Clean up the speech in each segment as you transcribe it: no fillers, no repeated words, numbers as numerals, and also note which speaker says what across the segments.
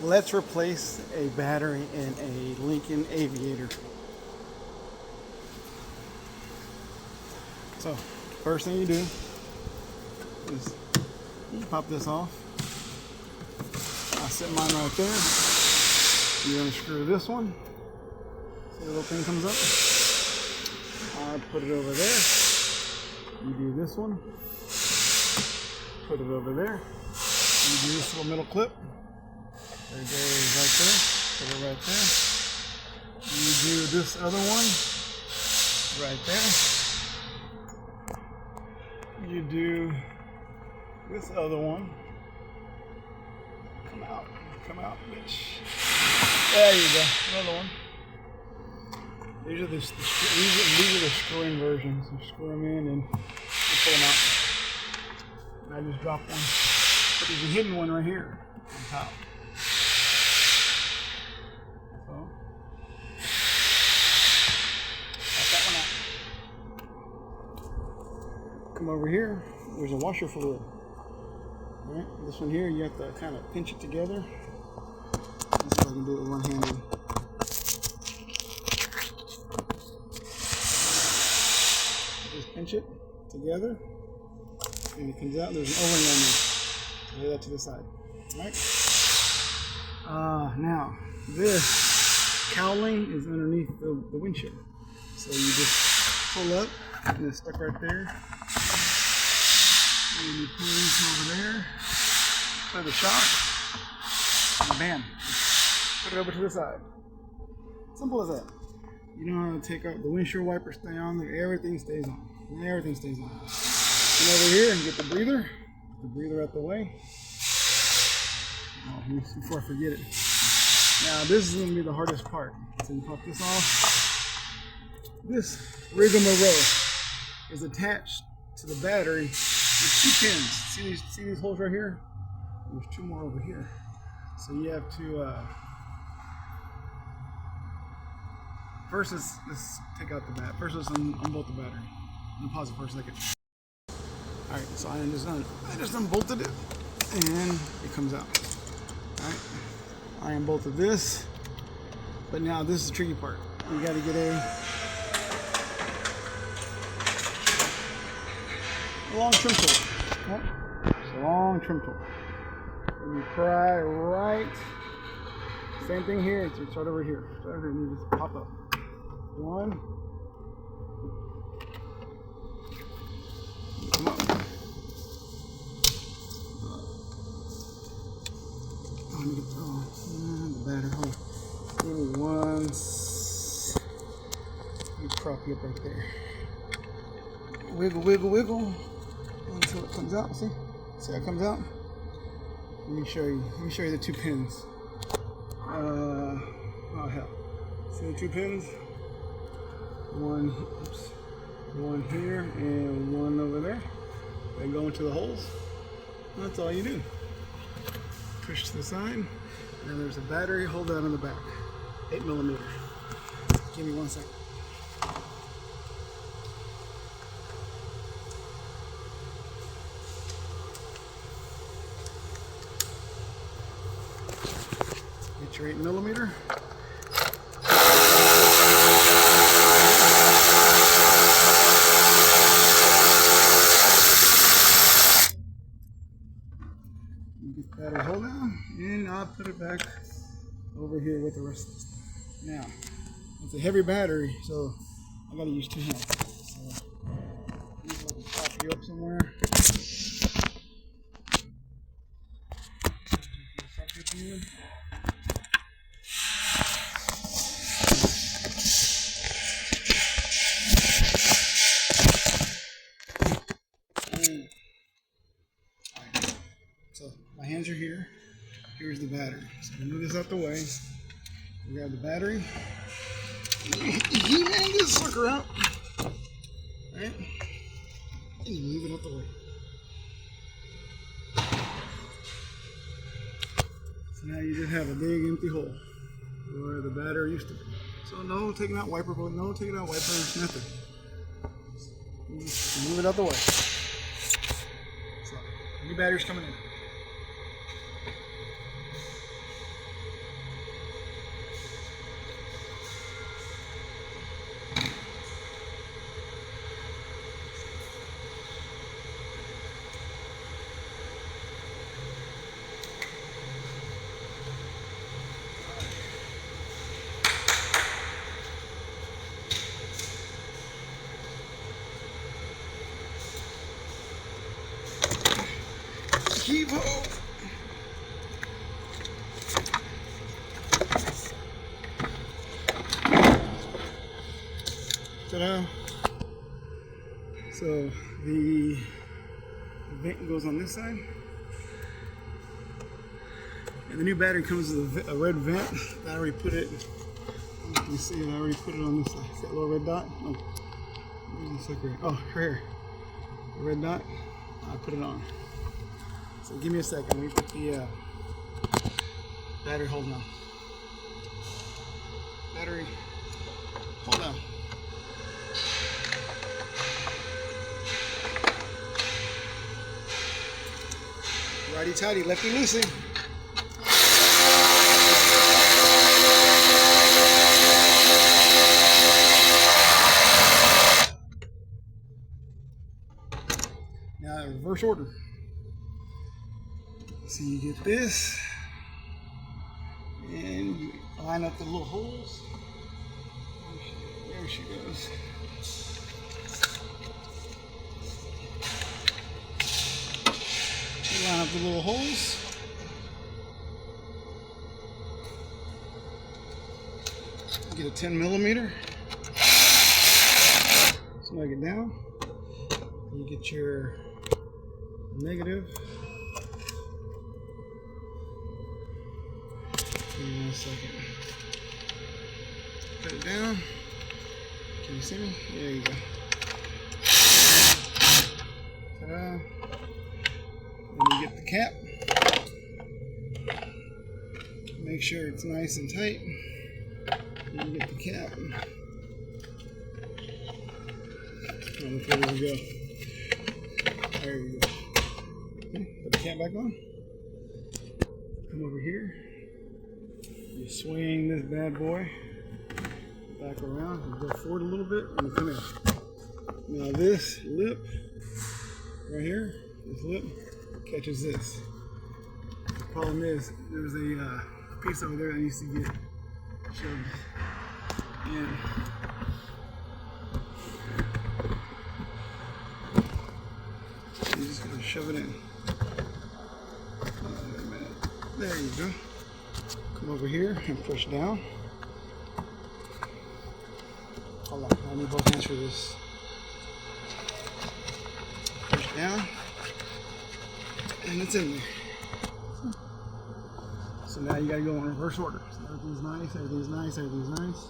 Speaker 1: Let's replace a battery in a Lincoln Aviator. So, first thing you do is you pop this off. I set mine right there. You're going to screw this one. See the little thing comes up? I put it over there. You do this one. Put it over there. You do this little middle clip. There it goes right there. Put it right there. You do this other one right there. You do this other one. Come out, bitch. There you go. Another one. These are the screw-in versions. You screw them in and you pull them out. And I just dropped one. But there's a hidden one right here on top. So, pop that one out. Come over here. There's a washer fluid. Right? This one here, you have to kind of pinch it together. Let's see if I can do it with one handed. Just pinch it together, and it comes out. There's an O-ring on there. So lay that to the side. Right? Now, this cowling is underneath the windshield. So you just pull up, and it's stuck right there. And you pull this over there, play the shock, and bam, put it over to the side. Simple as that. You know how to take out the windshield wiper, stay on there, everything stays on. Everything stays on. Come over here and get the breather out the way. Oh, before I forget it. Now this is going to be the hardest part. So you pop this off. This rigmarole is attached to the battery with 2 pins. See these holes right here? There's 2 more over here. So you have to first let's take out the bat. First let's unbolt the battery. Let me pause it for a second. Alright, so I just unbolted it and it comes out. Alright. I unbolted this, but now this is the tricky part. You gotta get a long trim tool. Right? It's a long trim tool. And you pry right. Same thing here. It's right over here. It's right over here. And you just pop up. 1. Come up. Oh, let me get the battery. Hold on. Give me once. Let me prop you up right there. Wiggle, wiggle, wiggle until it comes out. See how it comes out? Let me show you the 2 pins. Oh hell. See the 2 pins? One here and one over there. They go into the holes. That's all you do. Push to the side, and then there's a battery. Hold that on the back. 8mm. Give me 1 second. Get your 8mm. Get that hold down, and I'll put it back over here with the rest of the stuff. Now, it's a heavy battery, so I gotta use 2 hands. So, I can prop you up somewhere. So my hands are here. Here's the battery. So I'm gonna move this out the way. Grab the battery. You man this sucker out. Alright? And you move it out the way. So now you just have a big empty hole where the battery used to be. So no taking out wiper, no taking out wipers, nothing. Just move it out the way. So, new battery's coming in. Ta-da. So the vent goes on this side. And the new battery comes with a red vent. I already put it, you see it, I already put it on this side. See that little red dot? Oh, where's the sucker? Oh, right here. The red dot, I put it on. So give me a second, let me put the battery hold on. Battery, hold on. Righty tighty, lefty loosey. Now reverse order. So you get this, and you line up the little holes. There she goes. You line up the little holes. Get a 10mm. Snug it down. You get your negative. Give me 1 second. Cut it down. Can you see me? There you go. Ta-da. Then you get the cap. Make sure it's nice and tight. Then you get the cap. Oh, look, there we go. There you go. Okay, put the cap back on. Come over here. You swing this bad boy back around. You go forward a little bit and you come in. Now this lip right here, this lip catches this. The problem is there's a piece over there that needs to get shoved in. You're just gonna shove it in. Wait a minute. There you go. Come over here and push down. Hold on, I need both hands for this. Push down. And it's in there. So now you gotta go in reverse order. So everything's nice, everything's nice, everything's nice.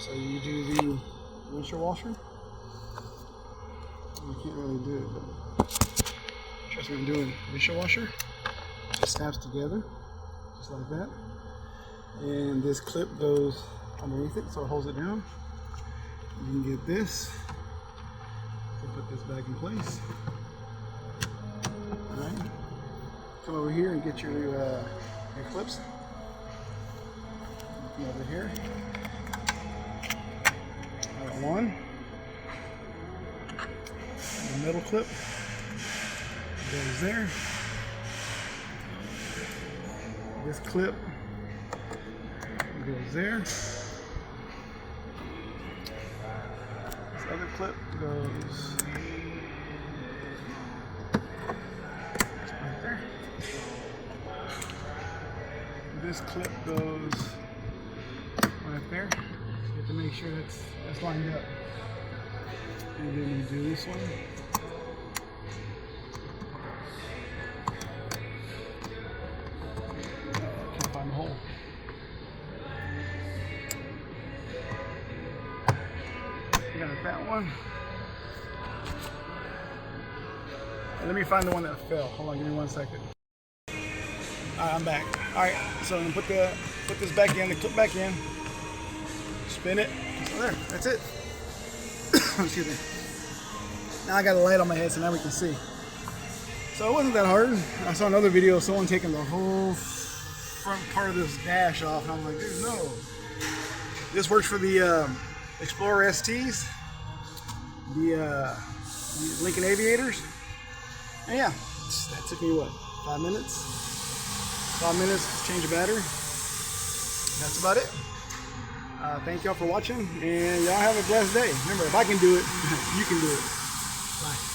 Speaker 1: So you do the windshield washer. You can't really do it, but trust me, I'm doing windshield washer. It snaps together, just like that. And this clip goes underneath it, so it holds it down. You can get this. So put this back in place. Alright. Come over here and get your clips. Come over here. Alright, one. The middle clip goes there. This clip goes there. This other clip goes right there. This clip goes right there. You have to make sure that's lined up. And then you do this one. Can't find the hole. You got that one. Let me find the one that fell. Hold on, give me 1 second. Alright, I'm back. Alright, so I'm gonna put this back in, the clip back in, spin it. So there, that's it. Excuse me. Now I got a light on my head, so now we can see. So it wasn't that hard. I saw another video of someone taking the whole front part of this dash off, and I'm like, dude, no. This works for the Explorer STs, the Lincoln Aviators. And yeah, that took me what, 5 minutes? 5 minutes to change a battery. That's about it. Thank y'all for watching, and y'all have a blessed day. Remember, if I can do it, you can do it. Bye.